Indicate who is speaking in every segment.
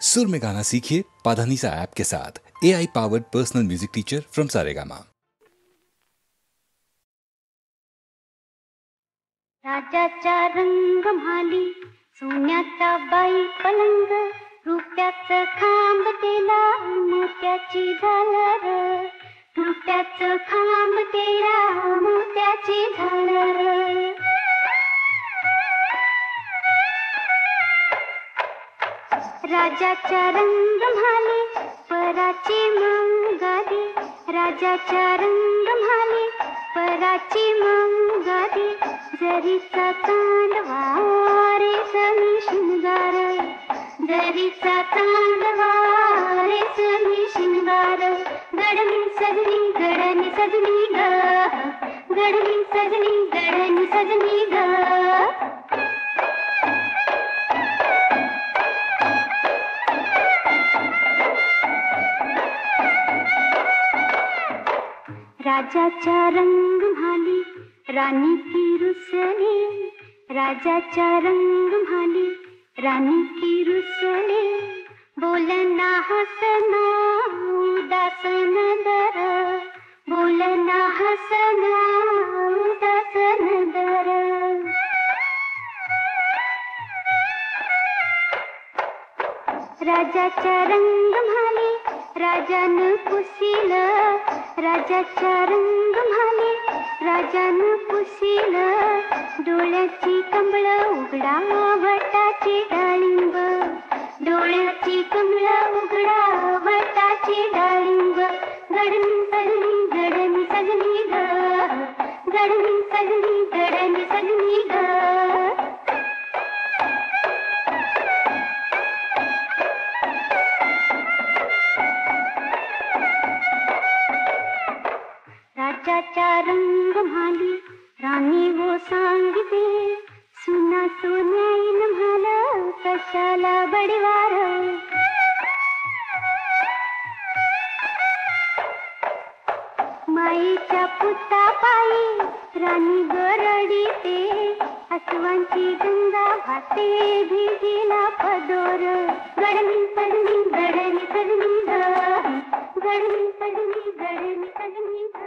Speaker 1: सुर में गाना सीखिए पाधानीसा ऐप के साथ। AI powered personal music teacher from Saregama.
Speaker 2: राजाचा रंग म्हाली सोन्याचा बाई पलंग, रुपयाचं खांब तेला मोत्याची झालर, रुपयाचं खांब तेला मोत्याची झालर. राजाचा रंग म्हाली पराची मंगारी, राजाचा रंग म्हाली पराची मंगारी, जरीचा तांडवा रेशमी शिंगार, जरीचा तांडवा रेशमी शिंगार. गडमी सजनी गडनी सजनी ग, गडमी सजनी गडनी सजनी ग. राजाचा रंग म्हाली रानी की रुसली, राजाचा रंग म्हाली रानी की रुसली, बोलना हसना उदासन दर, बोलना हसना उदासन दर. राजाचा रंग म्हाली राजानं पुसील, राजाचा रंग म्हाली राजानं पुसील, डोळ्याची कमळ उघडा वटाची डाळिंब, डोळ्याची कमळ उघडा वटाची डाळिंब. गडनी सजनी गडनी सजनी ग, गडनी सजनी गडनी सजनी ग. राजाचा रंग म्हाली राणी वो सांगते, सुना सोन्याईन म्हाल कशाला बडीवार. माईच्या पुतापायी राणी गरडीते, अस्वांची गंगा वाहते भिजीला पदोर. गडनी सजनी गडनी सजनी ग, गडनी सजनी गडनी सजनी ग.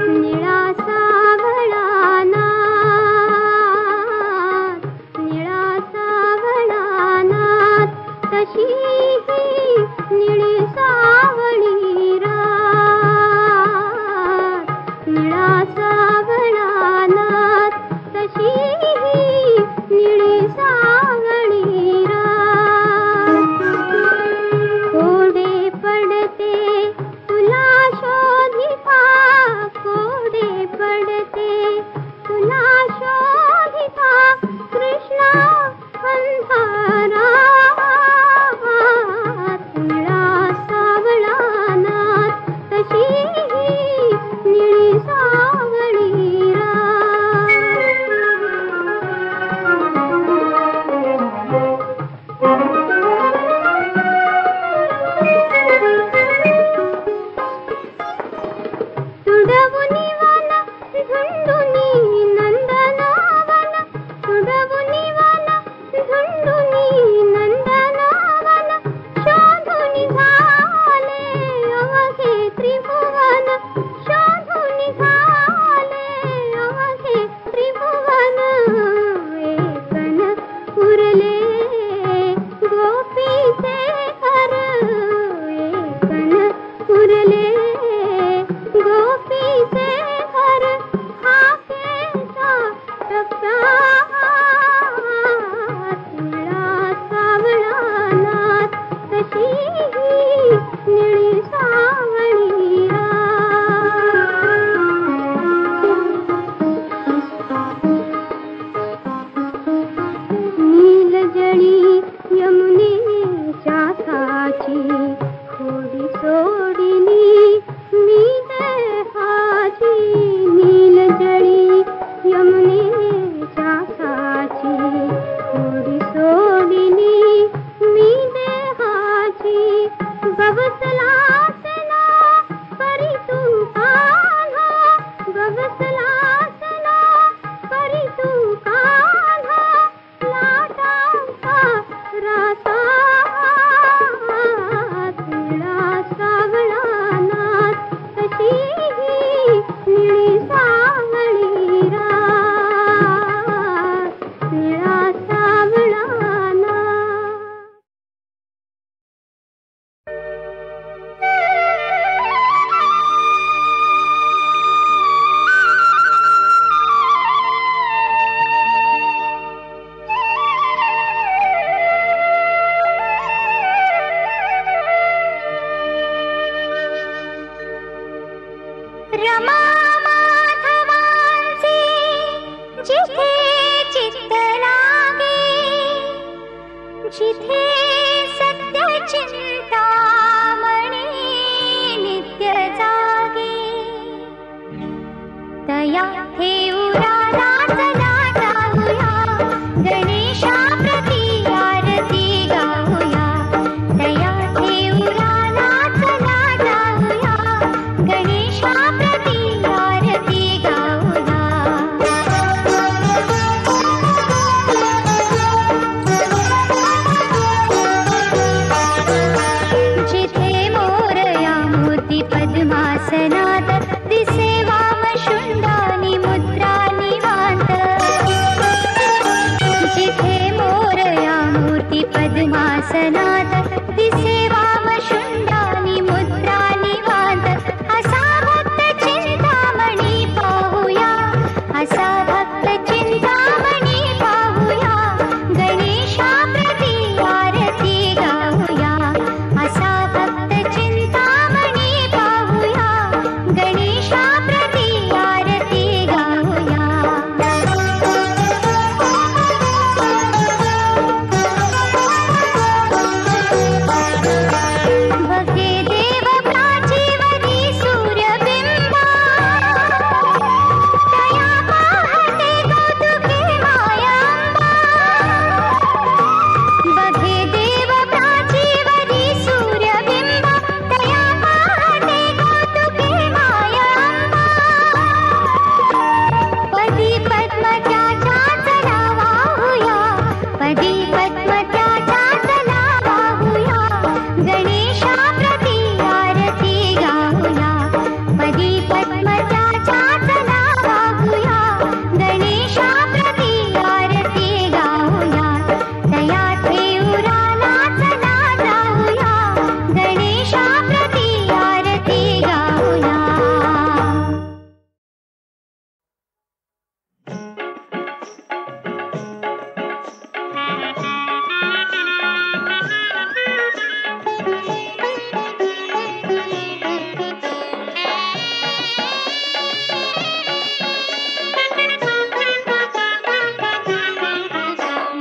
Speaker 2: निळा सावळा रमा माधवांचे जिथे चित्त लागे, जिथे सत्य चिंतामणी नित्य जागे, तया ठेऊराला चला जाऊया, गणेशा प्रती आरती गाऊया. तया ठेऊराला चला जाऊया, गणेशा प्रती आरती गाऊया. जिथे मोरया मोती पद्मासनात दिसे वामशुंडानी मुद्रा निवांत, जिथे मोरया मूर्ती पद्मासनात दिसे वामशुंडानी मुद्रा निवांत, असा भक्त चिंतामणी पाहूया, असा भक्त चिंतामणी पाहूया, गणेशा प्रती आरती गाऊया. असा भक्त चिंतामणी पाहूया, गणेशा प्रती आरती गाऊया. बघे देव प्राचीवरी सूर्यबिंबा, तया पाहते कौतुके मायांबा. बघे देव प्राचीवरी सूर्यबिंबा, तया पाहते कौतुके मायांबा. पदी पद्म त्याच्या चला वाहूया, पदी पद्म त्याच्या चला वाहूया, गणेशा प्रती आरती गाऊया. पदी पद्म त्याच्या चला वाहूया, गणेशा प्रती आरती गाऊया. तया ठेऊराला चला जाऊया, गणेशा प्रती आरती गाऊया.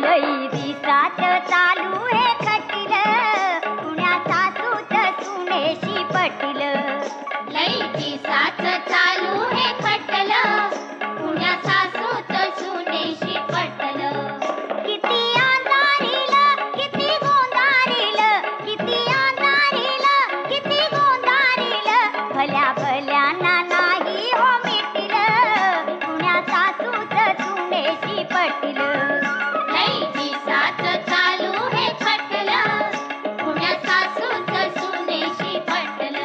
Speaker 2: लई दिसात चालू हे खटील, पुण्या सासूच सुनेशी पटील. लई दिसात चालू हे खटल, पुण्या सासूच सुनेशी पटल. किती अंधारील किती गोंधारील, किती अंधारील किती गोंधारील, भल्या भल्याना नाही हो मिटील, पुण्या सासूच सुनेशी पटील. लई दिसात चालू हे खटल, पुण्या सासूच सुनेशी पटल.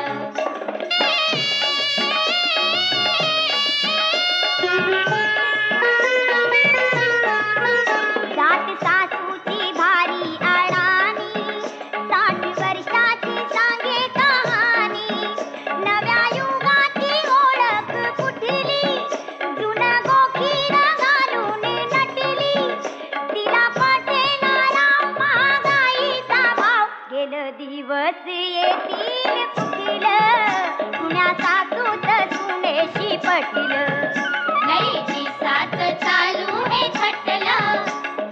Speaker 2: जात सासूची भारी अडाणी, 60 वर्षाची सांगे कहाणी. नव्या युगाची ओळख कुठली, जुन गोखीर घालून नटली. तिला पटेनारा महागाईचा भाव, गेलं दिवस येतील कुठील, पुण्या सासूच सुनेशी पटील. लई दिसात चालू हे खटल,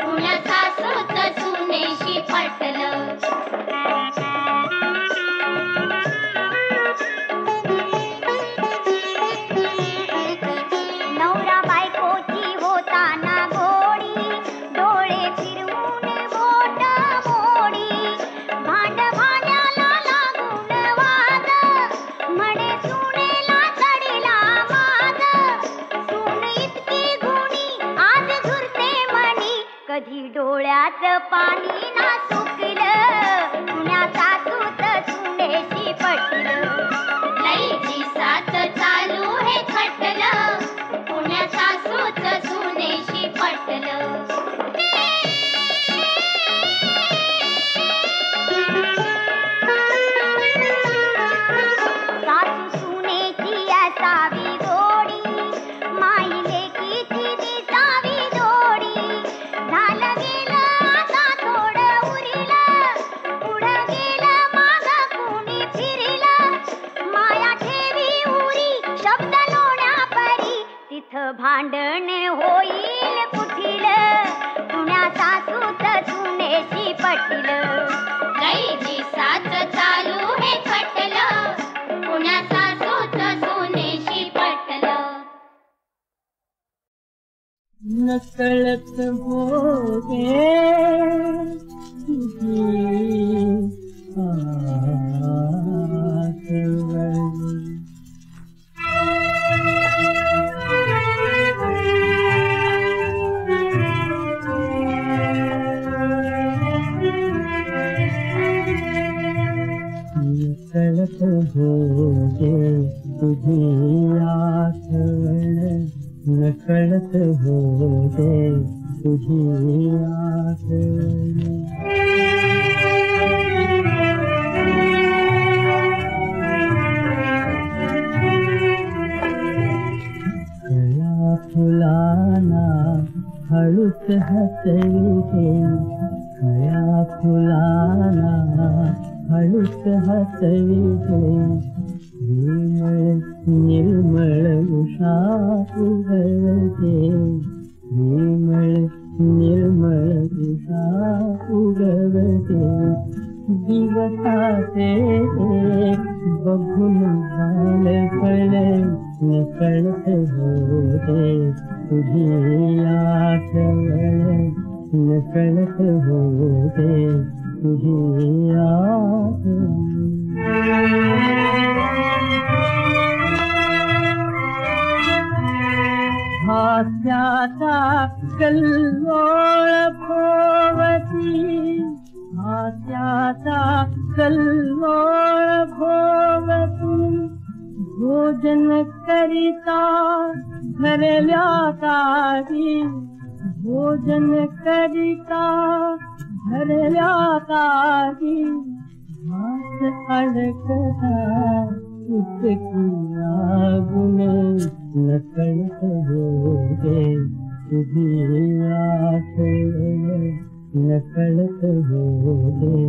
Speaker 2: पुण्या सासूच सुनेशी पटल. नवरा बायकोची होताना गोडी, डोळे फिरवून बोट मोडी. भांड भांड्याला लागून वाद, म्हणे सुनेला चढला माद. सून इतकी गुणी आज झुरते मणी, कधी डोळ्यात पाणी ना सुकलं, पुण्या सासूच सुनेशी पटल. लई दिसात चालू हे खटल, पुण्या सासूच सुनेशी पटल. सासू सुनेची असावी जोडी, माई लेकीची दिसावी जोडी. झालं गेलं आता थोडं भांडण होईल कुठील पुण्या सासूत सुनेशी पटील
Speaker 3: लई दिसाच चालू हे खटल पुण्या सासूच सुनेशी पटल
Speaker 4: नकळत भोगे नकळत भोगे तुझी आठवण नकळत होते तुझी आठवण कळा फुलाना हळूच हसविते कळा फुलाना हळूच हसविते निर्मळ निर्मळ उषा उगवते निर्मळ निर्मळ उषा उगवते दिवसाचे बघून बालपण नकळत होते तुझी आठवण नकळत होते तुझी आठवण हास्याचा कल्लोळ भोवती हास्याचा कल्लोळ भोवती भोजन करिता धरल्या तारी भोजन करिता धरल्या तारी हात अडकता उसकी आगुन नकळत होते तुझी आठवण नकळत होते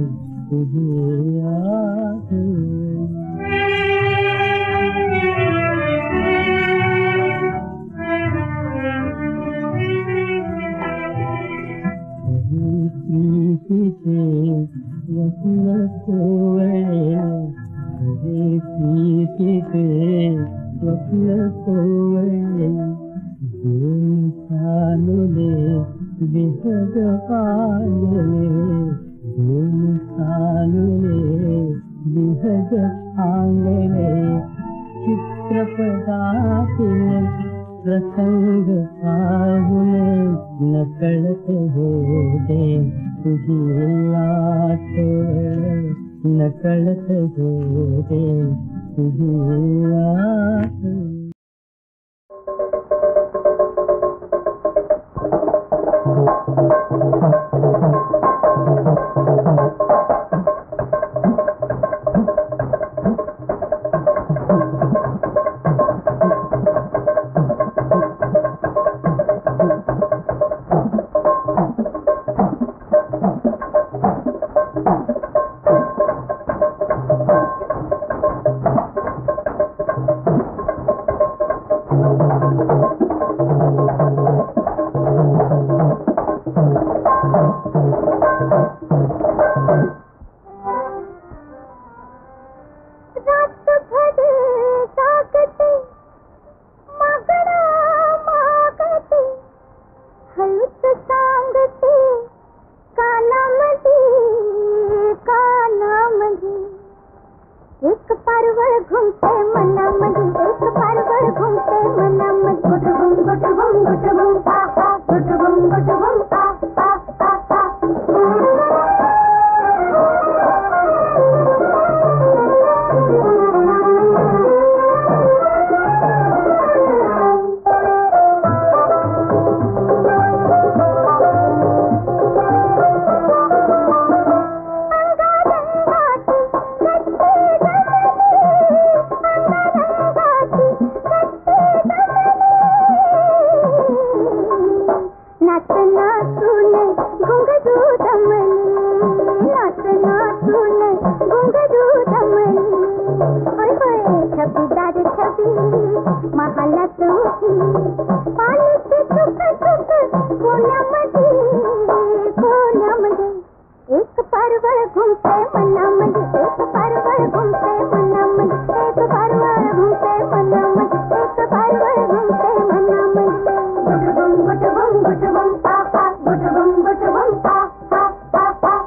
Speaker 4: तुझी आठवण प्रीतीचे वचन कोवळे हरे प्रीतीचे स्वप्न कोवळे दोन सानुले विहग पांगले दोन सानुले विहग पांगले चित्रपटातील प्रसंग पाहून नकळत होते तुझी आठवण नकळत होते तुझी आठवण
Speaker 2: गुलाबी महालात उठी पाण्याची चुक चुक कोण्यामध्ये एक पारवळ घुमते मनामध्ये एक पारवळ घुमते मनामध्ये एक पारवळ घुमते मनामध्ये एक पारवळ घुमते मनामध्ये गुटबुम गुटबुम गुटबुम पा पा गुटबुम गुटबुम पा पा पा पा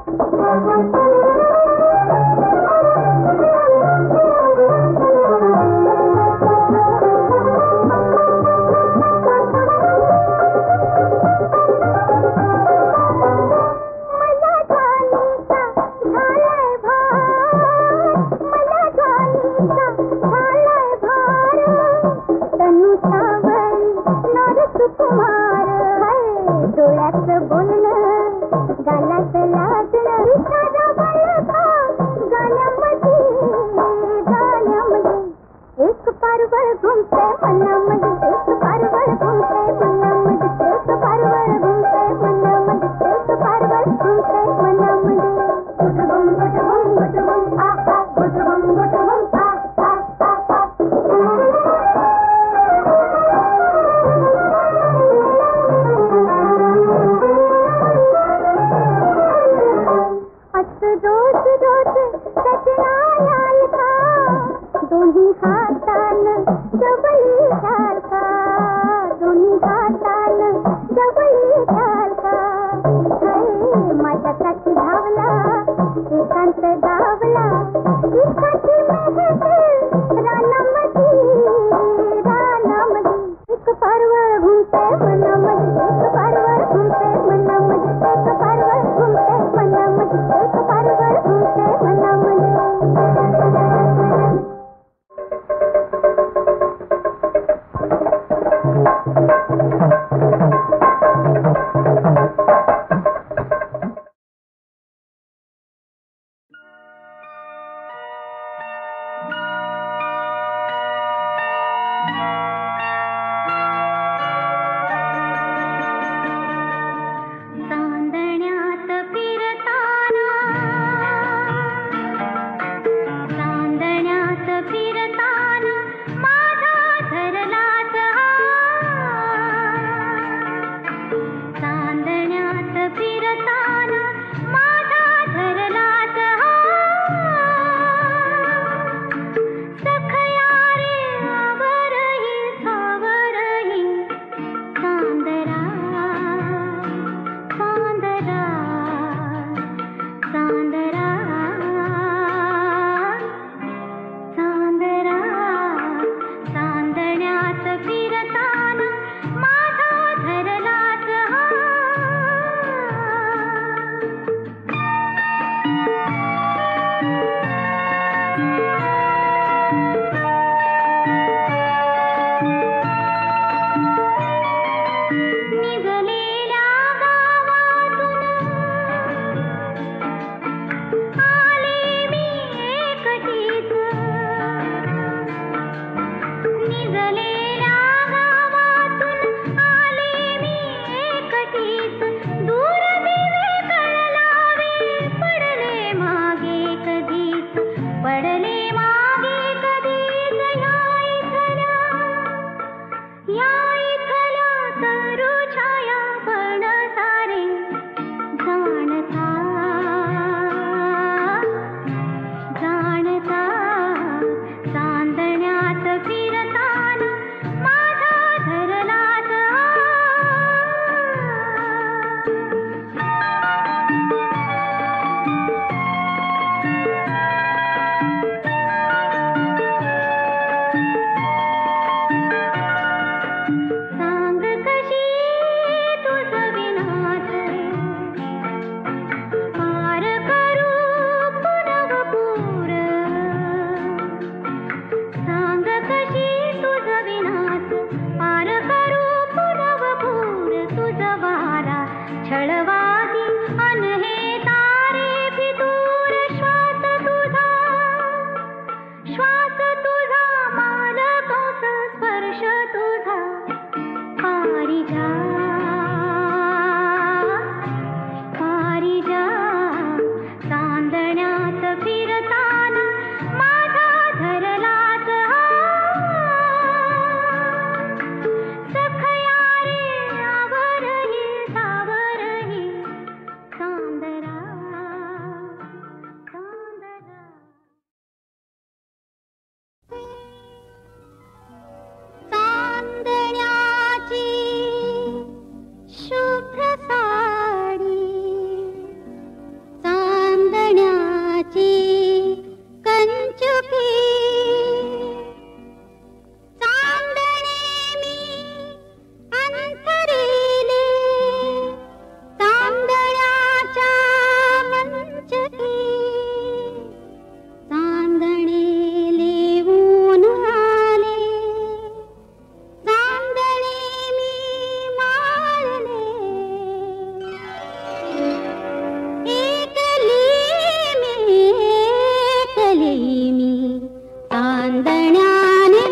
Speaker 2: चांदण्याने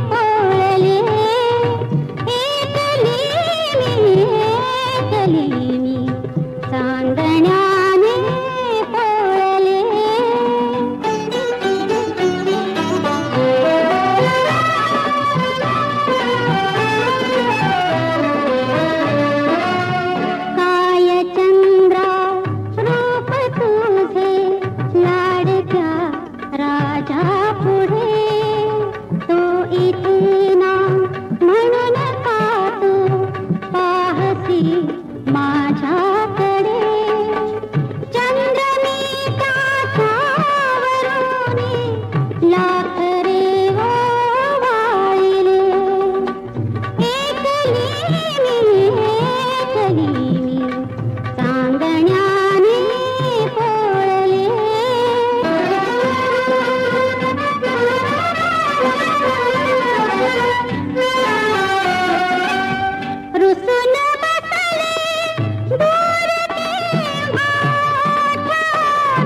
Speaker 2: पोळले एकली मी चांदण्याने पोळले काय चंद्रा रूप तुझे लाडक्या राजा पुढे तो इथे ना म्हणून का तू पाहसी माझ्याकडे चंद्रमीच्या छावरुनी लाख रे वाळले एकली मी चांदण्याने पोळले रुसून बसले दूर ते माझ्या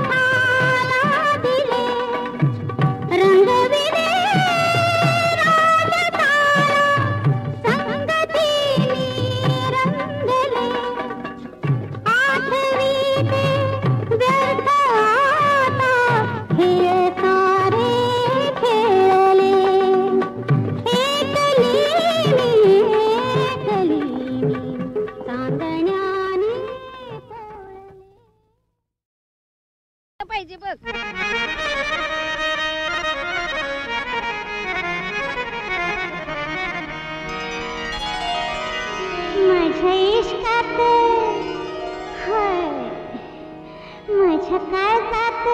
Speaker 2: ठाला दिले रंगविले राजतारा संगतीने रंगले आठवीते व्यर्थ आता खेळ सारे खेळले एकली मी चांदण्याने
Speaker 5: पाहिजे बघ.
Speaker 2: माझ्या इश्कात हाय माझ्या काळजात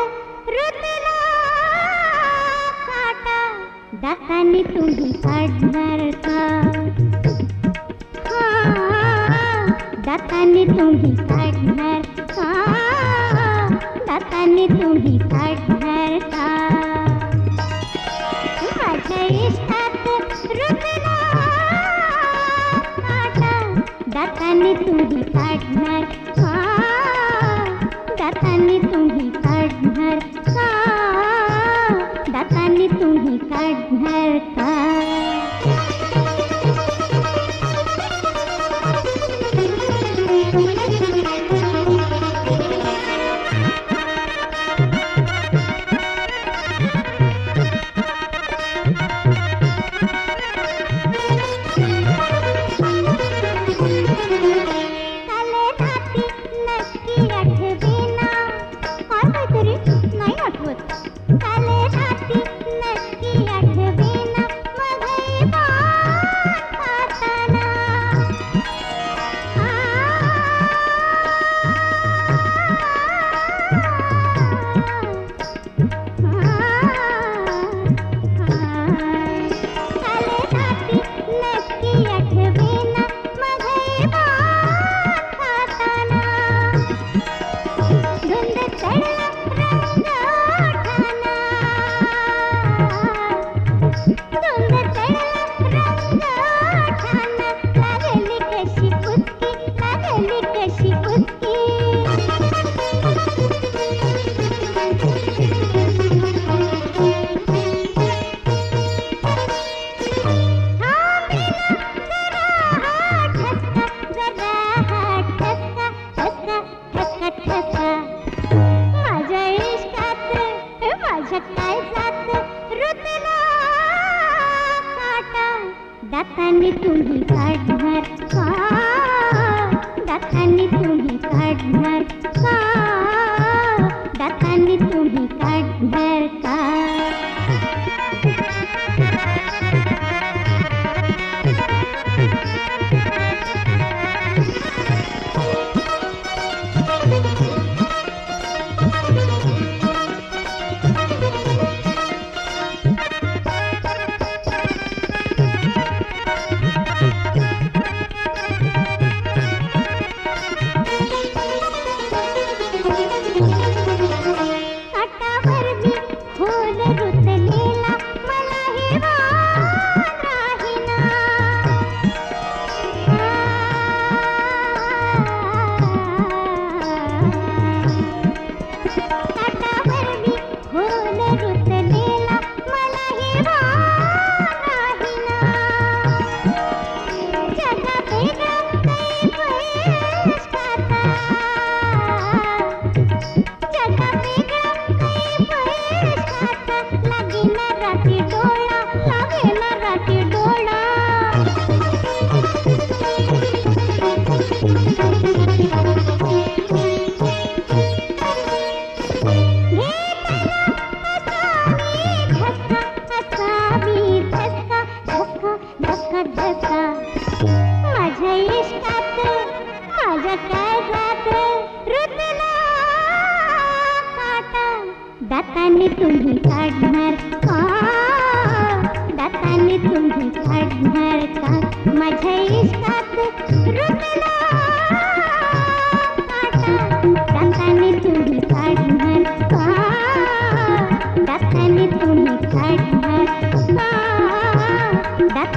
Speaker 2: रुतला काटा दाताने तुम्ही काढणार का दाताने तुम्ही काढणार का दाताने तुम्ही काढणार का माझ्या इश्कात रुतला काटा दाताने तुम्ही काढणार का दाताने तुम्ही काढणार का दाताने तुम्ही काढणार का दातांनी तुम्ही काढणार का दातांनी तुम्ही काढणार का दातांनी तुम्ही काढणार का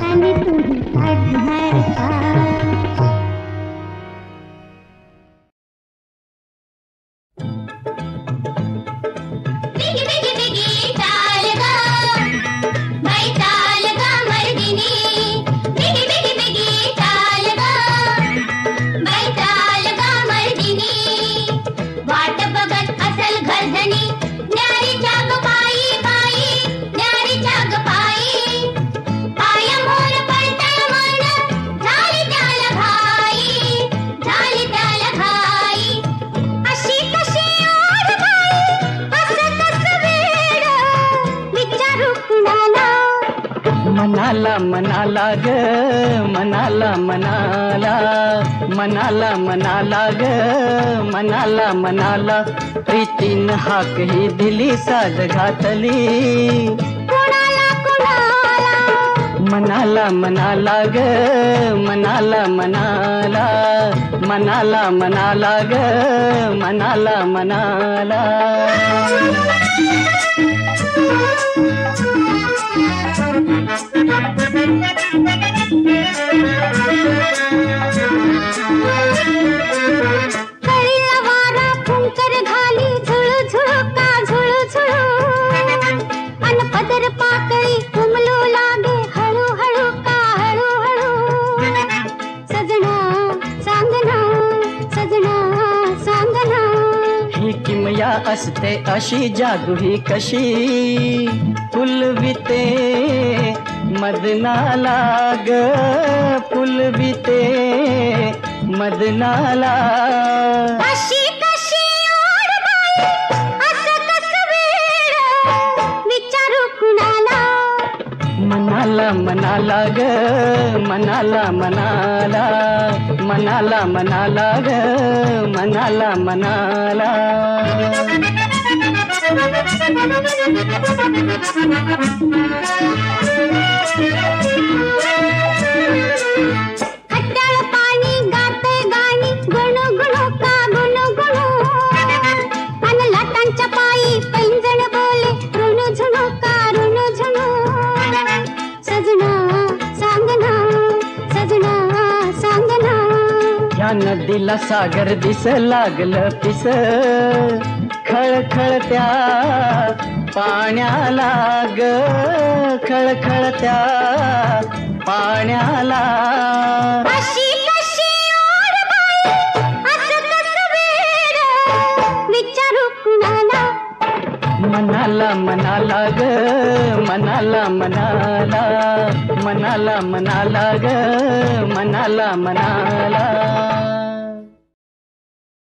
Speaker 2: जाने तू ही साथ है साथ।
Speaker 3: बिगी बिगी बिगी चाल गा बाई चाल गा मर्दिनी बिगी बिगी बिगी चाल गा बाई चाल गा मर्दिनी वाट बघत असल घरधनी न्यारी जाग पायी बाई न्यारी जाग पायी पाय मोर पडतळ मन झाली त्याला घाई झाली त्याला घाई अशी कशी ओढ बाई असं कसं वेड विचारू कुणाला
Speaker 4: मनाला मनाला ग मनाला मनाला मनाला मनाला ग मनाला मनाला प्रीतीन हाक ही दिली साद घातली
Speaker 2: कुणाला कुणाला
Speaker 4: मनाला मनाला ग मनाला मनाला मनाला मनाला ग मनाला मनाला
Speaker 2: कळीला वारा फुंकर घाली झुळू झुळू का झुळू झुळू अन पदर पाकळी उमलू लागे हळू हळू का हळू हळू सजना सांगना सजना सांगना
Speaker 4: ही किमया असते अशी जादू ही कशी फुलविते मदनाला ग फुलविते मदनाला
Speaker 2: अशी कशी ओढ बाई असं कसं वेड विचारू कुणाला
Speaker 4: मनाला मनाला ग मनाला मनाला मनाला मनाला ग मनाला मनाला
Speaker 2: खट्याळ पाणी गाते गाणी गुणू गुणू का गुणू गुणू अन लाटांच्या पायी पैंजण बोले ऋणू झुणू का ऋणू झुणू सजना सांगना सजना सांगना
Speaker 4: या नदीला सागर दिस लागलं पिस खळखळत्या पाण्याला ग खळखळत्या पाण्याला
Speaker 2: अशी कशी ओढ बाई असं कसं वेड विचारू कुणाला
Speaker 4: मनाला मनाला ग मनाला मनाला मनाला मनाला ग मनाला मनाला